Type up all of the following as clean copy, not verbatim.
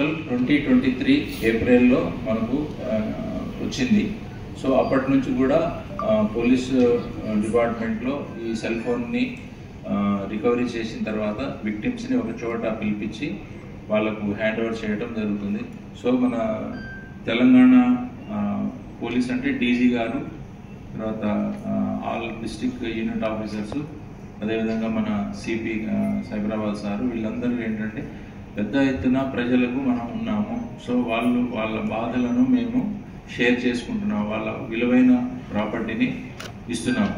Portal 2023 ఏప్రిల్లో మనకు వచ్చింది. సో అప్పటి నుంచి కూడా పోలీస్ డిపార్ట్మెంట్లో ఈ సెల్ ఫోన్ని రికవరీ చేసిన తర్వాత విక్టిమ్స్ని ఒక చోట పిలిపించి వాళ్ళకు హ్యాండ్ ఓవర్ చేయడం జరుగుతుంది. సో మన తెలంగాణ పోలీస్ అంటే డీజీ గారు, తర్వాత ఆల్ డిస్ట్రిక్ట్ యూనిట్ ఆఫీసర్స్, అదేవిధంగా మన సిపి సైబరాబాద్ సారు, వీళ్ళందరూ ఏంటంటే పెద్ద ఎత్తున ప్రజలకు మనం ఉన్నాము. సో వాళ్ళ బాధలను మేము షేర్ చేసుకుంటున్నాము, వాళ్ళ విలువైన ప్రాపర్టీని ఇస్తున్నాము.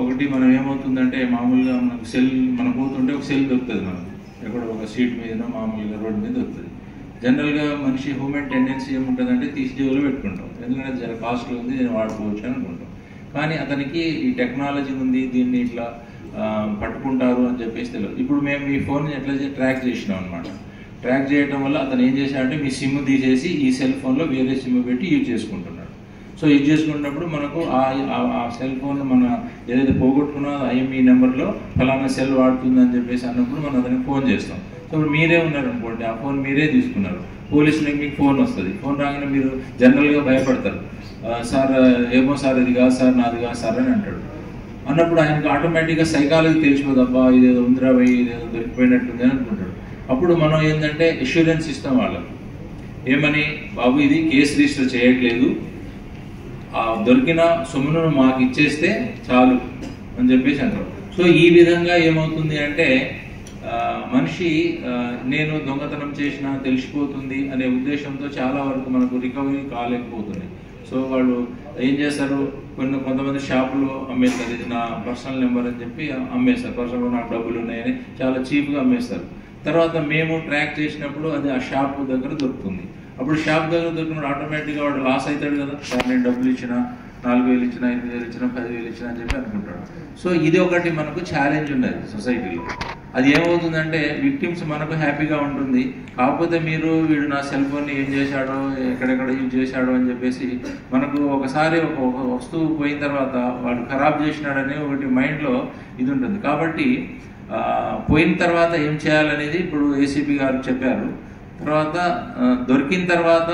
ఒకటి మనం ఏమవుతుందంటే మామూలుగా మనకు సెల్ మనం పోతుంటే ఒక సెల్ దొరుకుతుంది, మనకు ఎక్కడ ఒక సీట్ మీద మామూలుగా రోడ్డు మీద దొరుకుతుంది. జనరల్గా మనిషి హ్యూమన్ టెండెన్సీ ఏముంటుందంటే తీసి జేబులో పెట్టుకుంటాం, ఎందుకంటే కాస్ట్లీ ఉంది నేను వాడుకోవచ్చు అనుకుంటాం. కానీ అతనికి ఈ టెక్నాలజీ ఉంది, దీన్ని ఇట్లా పట్టుకుంటారు అని చెప్పేసి తెలియదు. ఇప్పుడు మేము మీ ఫోన్ని ఎట్లా ట్రాక్ చేసినాం అనమాట. ట్రాక్ చేయడం వల్ల అతను ఏం చేశాడంటే మీ సిమ్ తీసేసి ఈ సెల్ ఫోన్లో వేరే సిమ్ పెట్టి యూజ్ చేసుకుంటున్నాడు. సో యూజ్ చేసుకున్నప్పుడు మనకు ఆ సెల్ ఫోన్ మన ఏదైతే పోగొట్టుకున్నా ఐఎంఈ నెంబర్లో ఫలానా సెల్ వాడుతుందని చెప్పేసి అన్నప్పుడు మనం అతనికి ఫోన్ చేస్తాం. సో ఇప్పుడు మీరే ఉన్నారనుకోండి, ఆ ఫోన్ మీరే తీసుకున్నారు, పోలీసులకు మీకు ఫోన్ వస్తుంది. ఫోన్ రాగానే మీరు జనరల్గా భయపడతారు, సార్ ఏమో సార్ ఇది కాదు సార్, నాది కాదు సార్ అని అంటాడు. అన్నప్పుడు ఆయనకు ఆటోమేటిక్గా సైకాలజీ తెలిసిపోదు, అబ్బా ఇదేదో ఉందిరా పోయి ఇదేదో దొరికిపోయినట్టుంది అని అనుకుంటాడు. అప్పుడు మనం ఏంటంటే అష్యూరెన్స్ ఇస్తాం వాళ్ళకు, ఏమని, బాబు ఇది కేసు రిజిస్టర్ చేయట్లేదు, దొరికిన సొమ్మును మాకు ఇచ్చేస్తే చాలు అని చెప్పేసి అంటారు. సో ఈ విధంగా ఏమవుతుంది అంటే మనిషి నేను దొంగతనం చేసినా తెలిసిపోతుంది అనే ఉద్దేశంతో చాలా వరకు మనకు రికవరీ కాలేకపోతుంది. సో వాళ్ళు ఏం చేస్తారు, కొంతమంది షాపులో అమ్మేస్తారు, ఇది నా పర్సనల్ నెంబర్ అని చెప్పి అమ్మేస్తారు, పర్సనల్ నాకు డబ్బులు ఉన్నాయని చాలా చీప్గా అమ్మేస్తారు. తర్వాత మేము ట్రాక్ చేసినప్పుడు అది ఆ షాప్ దగ్గర దొరుకుతుంది. అప్పుడు షాప్ దగ్గర దొరికినప్పుడు ఆటోమేటిక్గా వాడు లాస్ అవుతాడు కదా, సార్ నేను డబ్బులు ఇచ్చిన, 4,000 ఇచ్చిన, 5,000 ఇచ్చిన, 10,000 ఇచ్చిన అని చెప్పి అనుకుంటాడు. సో ఇది ఒకటి మనకు ఛాలెంజ్ ఉన్నది సొసైటీలో. అది ఏమవుతుందంటే విక్టిమ్స్ మనకు హ్యాపీగా ఉంటుంది, కాకపోతే మీరు వీడు నా సెల్ ఫోన్ని ఏం చేశాడో, ఎక్కడెక్కడ యూజ్ చేశాడో అని చెప్పేసి మనకు ఒకసారి ఒక వస్తువు పోయిన తర్వాత వాడు ఖరాబ్ చేసినాడని ఒకటి మైండ్లో ఇది ఉంటుంది. కాబట్టి పోయిన తర్వాత ఏం చేయాలనేది ఇప్పుడు ఏసీపీ గారు చెప్పారు. తర్వాత దొరికిన తర్వాత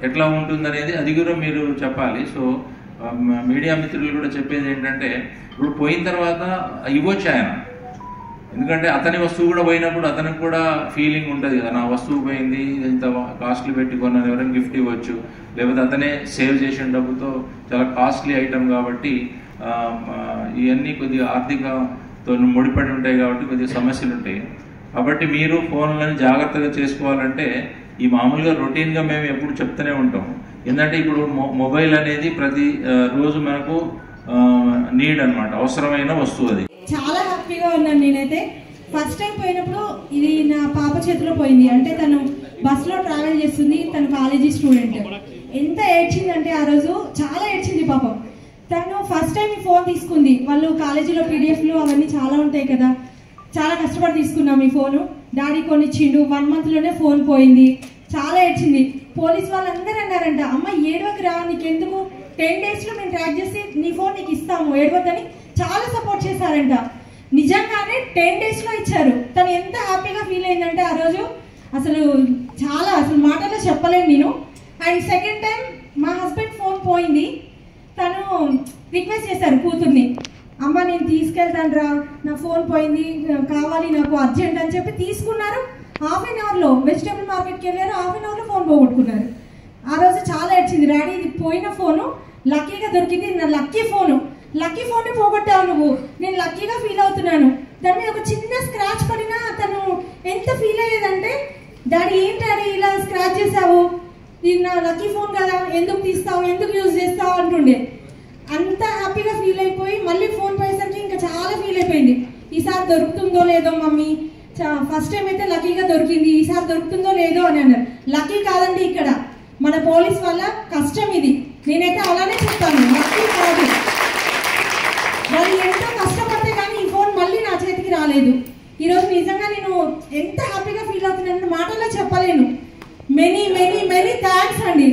ఎట్లా ఉంటుందనేది అది కూడా మీరు చెప్పాలి. సో మీడియా మిత్రులు కూడా చెప్పేది ఏంటంటే ఇప్పుడు పోయిన తర్వాత ఇవ్వచ్చు ఆయన, ఎందుకంటే అతని వస్తువు కూడా పోయినప్పుడు అతనికి కూడా ఫీలింగ్ ఉంటుంది కదా, నా వస్తువు పోయింది, ఇంత కాస్ట్లీ పెట్టి కొన్నాను, ఎవరైనా గిఫ్ట్ ఇవ్వచ్చు, లేకపోతే అతనే సేవ్ చేసిన డబ్బుతో చాలా కాస్ట్లీ ఐటమ్ కాబట్టి ఇవన్నీ కొద్దిగా ఆర్థికతో ముడిపడి ఉంటాయి కాబట్టి కొద్దిగా సమస్యలు ఉంటాయి. కాబట్టి మీరు ఫోన్లను జాగ్రత్తగా చేసుకోవాలంటే ఈ మామూలుగా రొటీన్గా మేము ఎప్పుడు చెప్తూనే ఉంటాం, ఎందుకంటే ఇప్పుడు మొబైల్ అనేది ప్రతి రోజు మనకు నీడ్ అనమాట, అవసరమైన వస్తువు. అది చాలా హ్యాపీగా ఉన్నాను నేనైతే. ఫస్ట్ టైం పోయినప్పుడు ఇది నా పాప చేతిలో పోయింది, అంటే తను బస్సులో ట్రావెల్ చేస్తుంది, తను కాలేజీ స్టూడెంట్. ఎంత ఏడ్చిందంటే ఆ రోజు చాలా ఏడ్చింది పాపం. తను ఫస్ట్ టైం ఈ ఫోన్ తీసుకుంది, వాళ్ళు కాలేజీలో పీడిఎఫ్లు అవన్నీ చాలా ఉంటాయి కదా, చాలా కష్టపడి తీసుకున్నాం ఈ ఫోను, డాడీ కొనిచ్చిండు. 1 monthలోనే ఫోన్ పోయింది, చాలా ఏడ్చింది. పోలీస్ వాళ్ళందరూ అన్నారంట, అమ్మ ఏడవకి రా, నీకెందుకు, 10 daysలో మేము ట్రాక్ చేసి నీ ఫోన్ నీకు ఇస్తాము, ఏడవద్దని చాలా సపోర్ట్ చేశారంట. నిజంగానే 10 daysలో ఇచ్చారు. తను ఎంత హ్యాపీగా ఫీల్ అయిందంటే ఆ రోజు అసలు మాటలో చెప్పలేను నేను. అండ్ సెకండ్ టైం మా హస్బెండ్ ఫోన్ పోయింది, తను రిక్వెస్ట్ చేశారు కూతుర్ని, అమ్మ నేను తీసుకెళ్తాను రా, నా ఫోన్ పోయింది, కావాలి నాకు అర్జెంట్ అని చెప్పి తీసుకున్నారు. 1/2 hourలో వెజిటేబుల్ మార్కెట్కి వెళ్ళారు, 1/2 hourలో ఫోన్ పోగొట్టుకున్నారు. ఆ రోజు చాలా ఏడ్చింది, డాడీ ఇది పోయిన ఫోను లక్కీగా దొరికింది, నా లక్కీ ఫోన్ని పోగొట్టావు నువ్వు, నేను లక్కీగా ఫీల్ అవుతున్నాను. దాని మీద ఒక చిన్న స్క్రాచ్ పడినా తను ఎంత ఫీల్ అయ్యేదంటే, డాడీ ఏంటి డాడీ ఇలా స్క్రాచ్ చేసావు, ఇది నా లక్కీ ఫోన్ కదా, ఎందుకు తీస్తావు, ఎందుకు యూజ్ చేస్తావు అంటుండే. అంత హ్యాపీగా ఫీల్ అయిపోయి మళ్ళీ ఫోన్ పోయేసరికి ఇంకా చాలా ఫీల్ అయిపోయింది. ఈసారి దొరుకుతుందో లేదో మమ్మీ, ఫస్ట్ టైం అయితే లక్కీగా దొరికింది, ఈసారి దొరుకుతుందో లేదో అని అన్నారు. లక్కీ కాదండి, ఇక్కడ మన పోలీస్ వల్ల కష్టం ఇది, నేనైతే అలానే చెప్తాను, లక్కీ కాదు. వాళ్ళు ఎంతో కష్టపడితే కానీ ఈ ఫోన్ మళ్ళీ నా చేతికి రాలేదు. ఈరోజు నిజంగా నేను ఎంత హ్యాపీగా ఫీల్ అవుతున్నాను మాటల్లో చెప్పలేను. మెనీ థ్యాంక్స్ అండి.